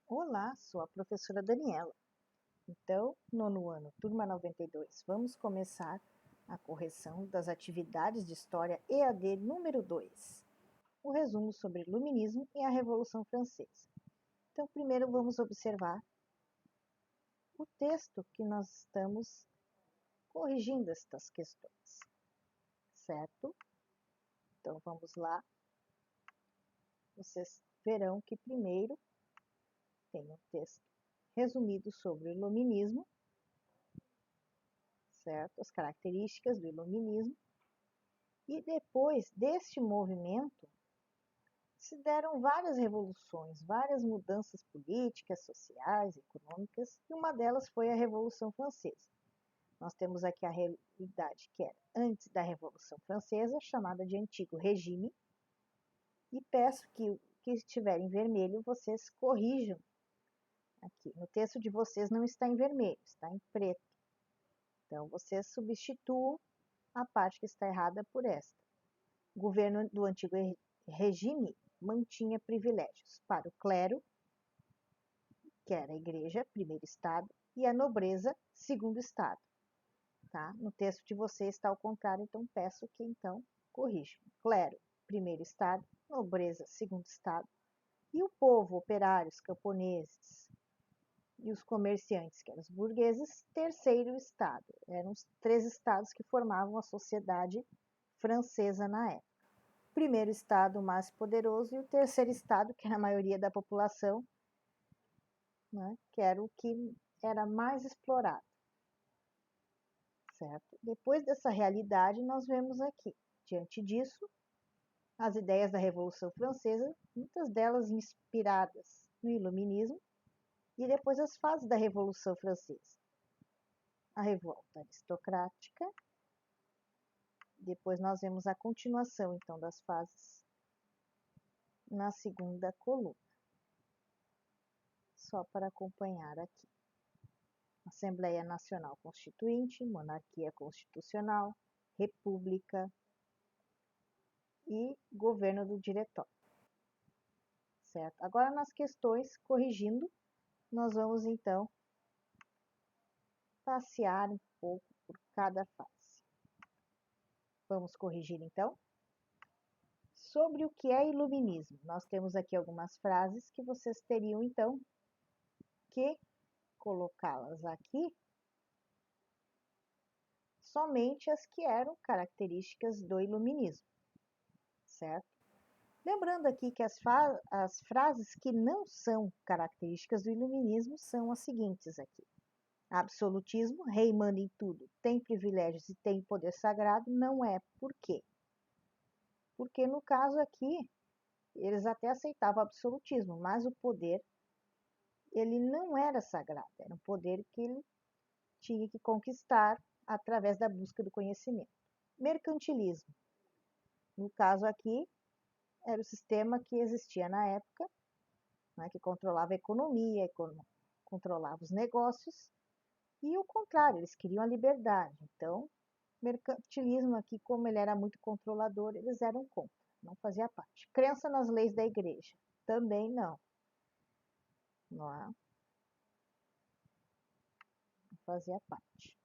Olá, sou a professora Daniela. Então, nono ano, turma 92, vamos começar a correção das atividades de História EAD número 2, o resumo sobre Iluminismo e a Revolução Francesa. Então, primeiro vamos observar o texto que nós estamos corrigindo estas questões, certo? Então, vamos lá. Vocês verão que primeiro tem um texto resumido sobre o Iluminismo, certo? As características do Iluminismo. E depois deste movimento, se deram várias revoluções, várias mudanças políticas, sociais, econômicas, e uma delas foi a Revolução Francesa. Nós temos aqui a realidade que era antes da Revolução Francesa, chamada de Antigo Regime, e peço que o que estiver em vermelho vocês corrijam aqui. No texto de vocês não está em vermelho, está em preto. Então, vocês substituam a parte que está errada por esta. O governo do Antigo Regime mantinha privilégios para o clero, que era a igreja, primeiro estado, e a nobreza, segundo estado. Tá? No texto de vocês está ao contrário, então peço que então corrijam. Clero, primeiro estado, nobreza, segundo estado, e o povo, operários, camponeses e os comerciantes, que eram os burgueses, terceiro estado. Eram os três estados que formavam a sociedade francesa na época. Primeiro estado mais poderoso e o terceiro estado, que era a maioria da população, né, que era o que era mais explorado, certo? Depois dessa realidade, nós vemos aqui, diante disso, as ideias da Revolução Francesa, muitas delas inspiradas no Iluminismo, e depois as fases da Revolução Francesa. A revolta aristocrática, depois nós vemos a continuação, então, das fases na segunda coluna. Só para acompanhar aqui. Assembleia Nacional Constituinte, Monarquia Constitucional, República e Governo do Diretório. Certo? Agora, nas questões, corrigindo, nós vamos então passear um pouco por cada fase. Vamos corrigir então? Sobre o que é iluminismo, nós temos aqui algumas frases que vocês teriam então que colocá-las aqui, somente as que eram características do iluminismo, certo? Lembrando aqui que as frases que não são características do iluminismo são as seguintes aqui. Absolutismo, rei manda em tudo, tem privilégios e tem poder sagrado, não é. Por quê? Porque no caso aqui, eles até aceitavam o absolutismo, mas o poder, ele não era sagrado, era um poder que ele tinha que conquistar através da busca do conhecimento. Mercantilismo. No caso aqui, era o sistema que existia na época, né, que controlava a economia, controlava os negócios, e o contrário, eles queriam a liberdade. Então, mercantilismo aqui, como ele era muito controlador, eles eram contra, não fazia parte. Crença nas leis da igreja, também não. Não fazia parte.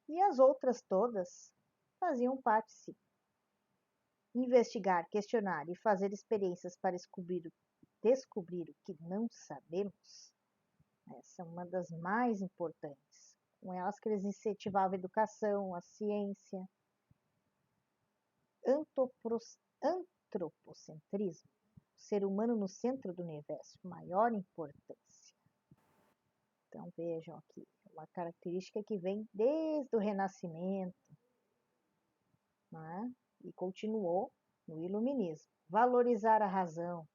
E as outras todas faziam parte, sim. Investigar, questionar e fazer experiências para descobrir o que não sabemos, essa é uma das mais importantes. Com elas que eles incentivavam a educação, a ciência. Antropocentrismo, o ser humano no centro do universo, maior importância. Então vejam aqui, uma característica que vem desde o Renascimento, né? E continuou no Iluminismo. Valorizar a razão,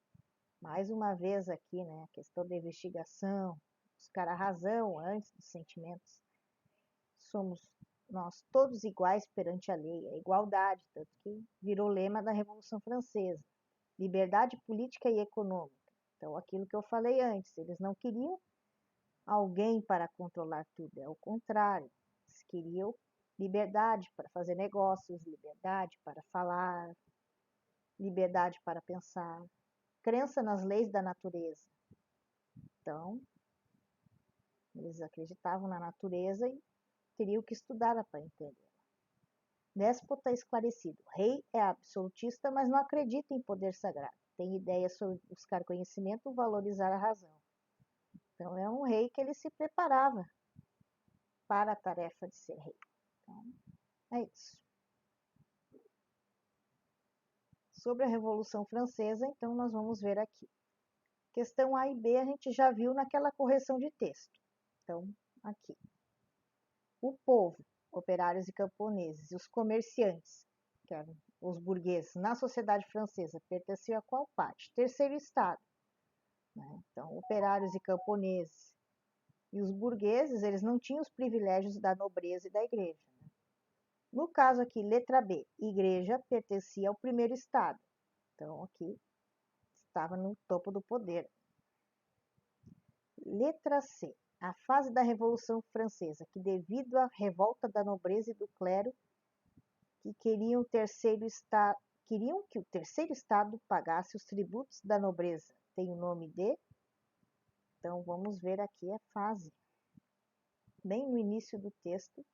mais uma vez aqui, né? A questão da investigação, buscar a razão antes dos sentimentos. Somos nós todos iguais perante a lei, a igualdade, tanto que virou lema da Revolução Francesa. Liberdade política e econômica. Então, aquilo que eu falei antes, eles não queriam alguém para controlar tudo, é o contrário. Eles queriam liberdade para fazer negócios, liberdade para falar, liberdade para pensar, crença nas leis da natureza. Então, eles acreditavam na natureza e teriam que estudá-la para entender. Déspota esclarecido. Rei é absolutista, mas não acredita em poder sagrado. Tem ideias sobre buscar conhecimento, valorizar a razão. Então, é um rei que ele se preparava para a tarefa de ser rei. Então, é isso. Sobre a Revolução Francesa, então, nós vamos ver aqui. Questão A e B a gente já viu naquela correção de texto. Então, aqui. O povo, operários e camponeses, e os comerciantes, que eram os burgueses, na sociedade francesa, pertenciam a qual parte? Terceiro estado. Né? Então, operários e camponeses e os burgueses, eles não tinham os privilégios da nobreza e da igreja. Né? No caso aqui, letra B, igreja pertencia ao primeiro estado. Então, aqui estava no topo do poder. Letra C, a fase da Revolução Francesa, que devido à revolta da nobreza e do clero, que queriam que o terceiro estado pagasse os tributos da nobreza. Tem o nome de... Então, vamos ver aqui a fase. Bem no início do texto.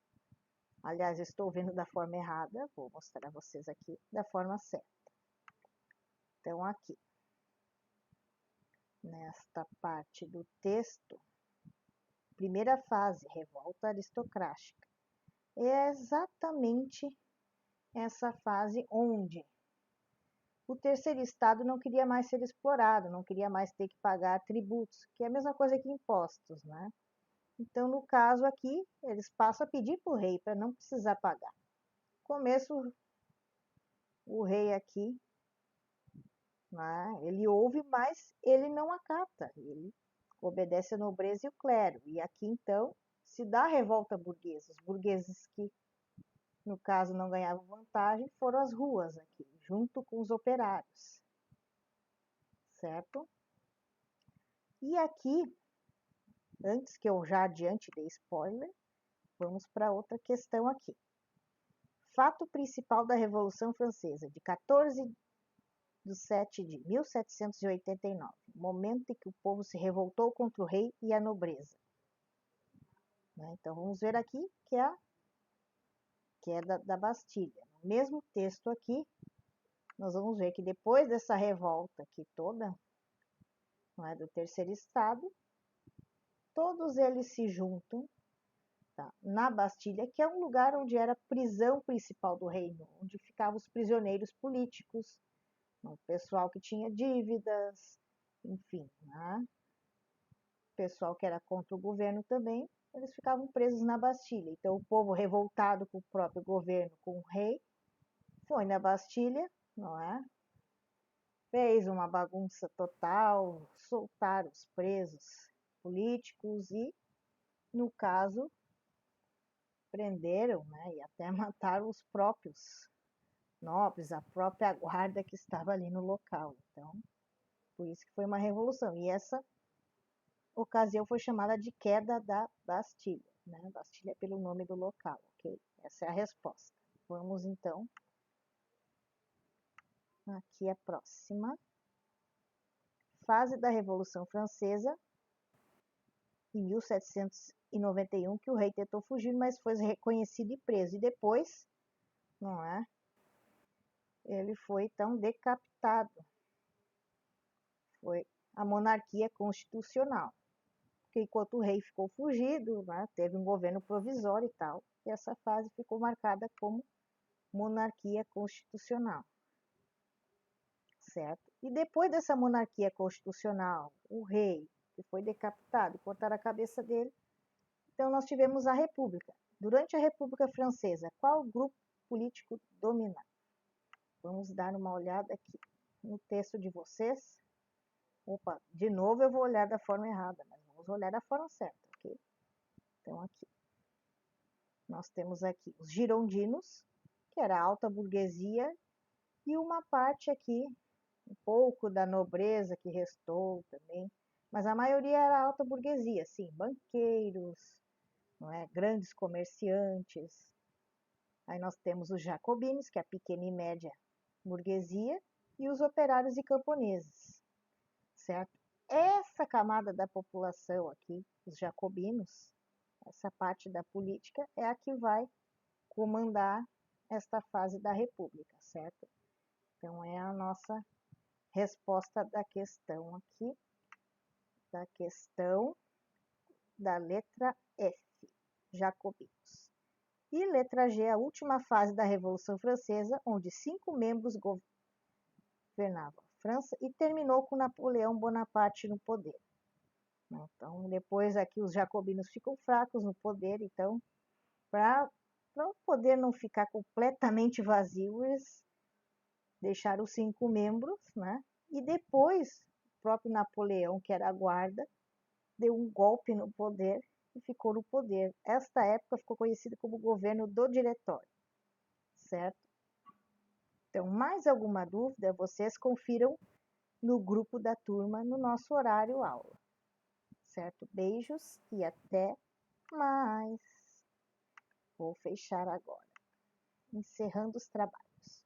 Aliás, eu estou vendo da forma errada. Vou mostrar a vocês aqui da forma certa. Então, aqui. Nesta parte do texto, primeira fase, revolta aristocrática. É exatamente essa fase onde o terceiro estado não queria mais ser explorado, não queria mais ter que pagar tributos, que é a mesma coisa que impostos, né? Então, no caso aqui, eles passam a pedir para o rei para não precisar pagar. Começo, o rei aqui, né, ele ouve, mas ele não acata, ele obedece a nobreza e o clero. E aqui, então, se dá a revolta burguesa. Os burgueses que, no caso, não ganhavam vantagem, foram às ruas aqui, junto com os operários. Certo? E aqui, antes que eu já adiante dê spoiler, vamos para outra questão aqui. Fato principal da Revolução Francesa, de 14 de 7 de 1789, momento em que o povo se revoltou contra o rei e a nobreza. Então, vamos ver aqui que é a queda da Bastilha. No mesmo texto aqui, nós vamos ver que depois dessa revolta aqui toda, não é, do terceiro estado, todos eles se juntam, tá, na Bastilha, que é um lugar onde era a prisão principal do reino, onde ficavam os prisioneiros políticos, o pessoal que tinha dívidas, enfim, né? O pessoal que era contra o governo também, eles ficavam presos na Bastilha. Então, o povo revoltado com o próprio governo, com o rei, foi na Bastilha, não é? Fez uma bagunça total, soltaram os presos políticos e, no caso, prenderam, né, e até mataram os próprios nobres, a própria guarda que estava ali no local. Então, por isso que foi uma revolução. E essa ocasião foi chamada de queda da Bastilha, né? Bastilha é pelo nome do local, ok? Essa é a resposta. Vamos então aqui a próxima. Fase da Revolução Francesa, em 1791, que o rei tentou fugir, mas foi reconhecido e preso. E depois, não é? Ele foi então decapitado. Foi a monarquia constitucional. Porque enquanto o rei ficou fugido, né, teve um governo provisório e tal, e essa fase ficou marcada como monarquia constitucional. Certo? E depois dessa monarquia constitucional, o rei, que foi decapitado, cortaram a cabeça dele, então nós tivemos a República. Durante a República Francesa, qual grupo político dominava? Vamos dar uma olhada aqui no texto de vocês. Opa, de novo eu vou olhar da forma errada, mas vamos olhar da forma certa, ok? Então aqui, nós temos aqui os girondinos, que era a alta burguesia, e uma parte aqui, um pouco da nobreza que restou também, mas a maioria era a alta burguesia, sim, banqueiros, não é? Grandes comerciantes. Aí nós temos os jacobinos, que é a pequena e média burguesia, e os operários e camponeses, certo? essa camada da população aqui, os jacobinos, essa parte da política, é a que vai comandar esta fase da República, certo? Então, é a nossa resposta da questão aqui, da questão da letra F, jacobinos. E letra G, a última fase da Revolução Francesa, onde 5 membros governavam a França e terminou com Napoleão Bonaparte no poder. Então, depois aqui os jacobinos ficam fracos no poder, então, para o poder não ficar completamente vazio, eles deixaram os 5 membros, né? E depois, o próprio Napoleão, que era a guarda, deu um golpe no poder e ficou no poder. Esta época ficou conhecida como governo do diretório, certo? Então, mais alguma dúvida, vocês confiram no grupo da turma no nosso horário aula, certo? Beijos e até mais. Vou fechar agora, encerrando os trabalhos.